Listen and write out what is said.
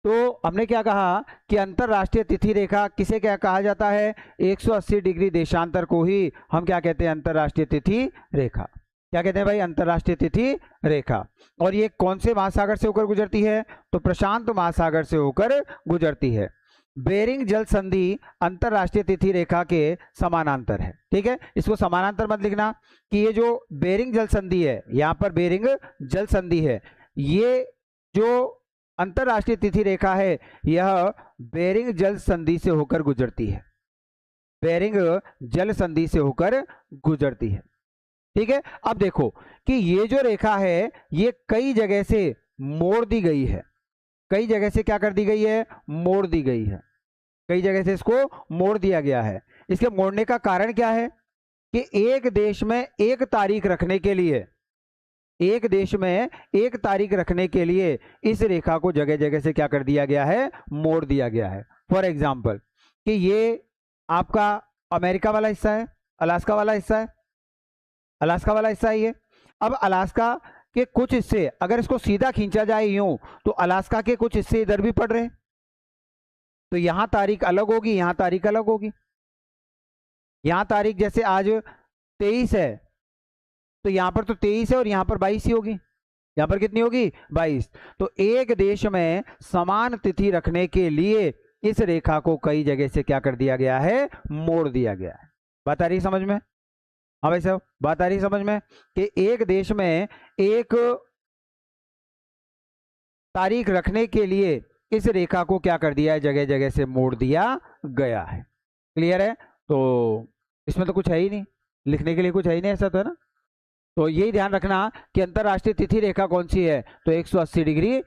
तो हमने क्या कहा कि अंतरराष्ट्रीय तिथि रेखा किसे क्या कहा जाता है, 180 डिग्री देशांतर को ही हम क्या कहते हैं, अंतरराष्ट्रीय तिथि रेखा। क्या कहते हैं भाई, अंतरराष्ट्रीय तिथि रेखा। और ये कौन से महासागर से होकर गुजरती है, तो प्रशांत महासागर से होकर गुजरती है। बेरिंग जल संधि अंतरराष्ट्रीय तिथि रेखा के समानांतर है। ठीक है, इसको समानांतर मत लिखना कि ये जो बेरिंग जल संधि है, यहाँ पर बेरिंग जल संधि है, ये जो अंतरराष्ट्रीय तिथि रेखा है यह बेरिंग जल संधि से होकर गुजरती है, बेरिंग जल संधि से होकर गुजरती है। ठीक है, अब देखो कि ये जो रेखा है ये कई जगह से मोड़ दी गई है, कई जगह से क्या कर दी गई है, मोड़ दी गई है, कई जगह से इसको मोड़ दिया गया है। इसके मोड़ने का कारण क्या है कि एक देश में एक तारीख रखने के लिए, एक देश में एक तारीख रखने के लिए इस रेखा को जगह जगह से क्या कर दिया गया है, मोड़ दिया गया है। फॉर एग्जाम्पल कि ये आपका अमेरिका वाला हिस्सा है, अलास्का वाला हिस्सा है, अलास्का वाला हिस्सा है ये। अब अलास्का के कुछ हिस्से अगर इसको सीधा खींचा जाए यूं, तो अलास्का के कुछ हिस्से इधर भी पड़ रहे हैं, तो यहां तारीख अलग होगी, यहां तारीख अलग होगी। यहां तारीख जैसे आज 23 है, तो यहां पर तो 23 है और यहां पर 22 ही होगी, यहां पर कितनी होगी, 22। तो एक देश में समान तिथि रखने के लिए इस रेखा को कई जगह से क्या कर दिया गया है, मोड़ दिया गया है। बात आ रही समझ में, हाँ भाई साहब, बात आ रही समझ में कि एक देश में एक तारीख रखने के लिए इस रेखा को क्या कर दिया है, जगह जगह से मोड़ दिया गया है। क्लियर है, तो इसमें तो कुछ है ही नहीं, लिखने के लिए कुछ है ही नहीं, ऐसा तो है ना। तो यही ध्यान रखना कि अंतरराष्ट्रीय तिथि रेखा कौन सी है, तो 180 डिग्री